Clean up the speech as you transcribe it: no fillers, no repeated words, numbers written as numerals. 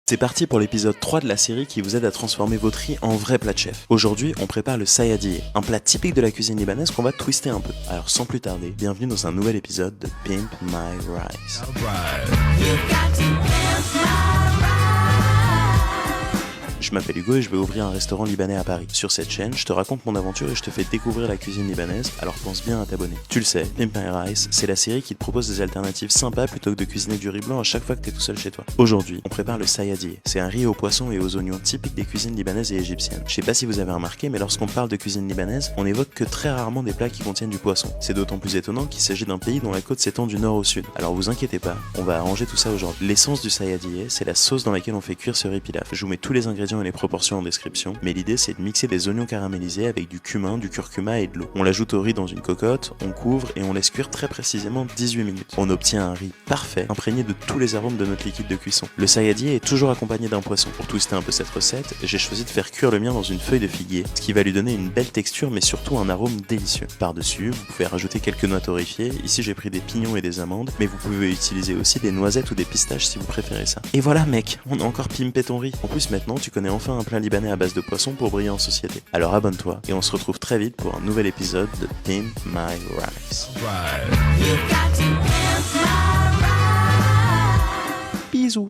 C'est parti pour l'épisode 3 de la série qui vous aide à transformer votre riz en vrai plat de chef. Aujourd'hui, on prépare le sayadiyeh, un plat typique de la cuisine libanaise qu'on va twister un peu. Alors sans plus tarder, bienvenue dans un nouvel épisode de Pimp My Rice. Je m'appelle Hugo et je vais ouvrir un restaurant libanais à Paris. Sur cette chaîne, je te raconte mon aventure et je te fais découvrir la cuisine libanaise, alors pense bien à t'abonner. Tu le sais, Pimp My Rice, c'est la série qui te propose des alternatives sympas plutôt que de cuisiner du riz blanc à chaque fois que t'es tout seul chez toi. Aujourd'hui, on prépare le sayadiyeh. C'est un riz aux poissons et aux oignons typique des cuisines libanaises et égyptiennes. Je sais pas si vous avez remarqué, mais lorsqu'on parle de cuisine libanaise, on évoque que très rarement des plats qui contiennent du poisson. C'est d'autant plus étonnant qu'il s'agit d'un pays dont la côte s'étend du nord au sud. Alors vous inquiétez pas, on va arranger tout ça aujourd'hui. L'essence du sayadiyeh, c'est la sauce dans laquelle on fait cuire ce riz pilaf. Je vous mets tous les ingrédients et les proportions en description, mais l'idée c'est de mixer des oignons caramélisés avec du cumin, du curcuma et de l'eau. On l'ajoute au riz dans une cocotte, on couvre et on laisse cuire très précisément 18 minutes. On obtient un riz parfait, imprégné de tous les arômes de notre liquide de cuisson. Le sayadiyeh est toujours accompagné d'un poisson. Pour twister un peu cette recette, j'ai choisi de faire cuire le mien dans une feuille de figuier, ce qui va lui donner une belle texture mais surtout un arôme délicieux. Par-dessus, vous pouvez rajouter quelques noix torréfiées. Ici j'ai pris des pignons et des amandes, mais vous pouvez utiliser aussi des noisettes ou des pistaches si vous préférez ça. Et voilà mec, on a encore pimpé ton riz. En plus maintenant tu connais enfin un plat libanais à base de poisson pour briller en société. Alors abonne-toi et on se retrouve très vite pour un nouvel épisode de Pimp My Rice. Bisous.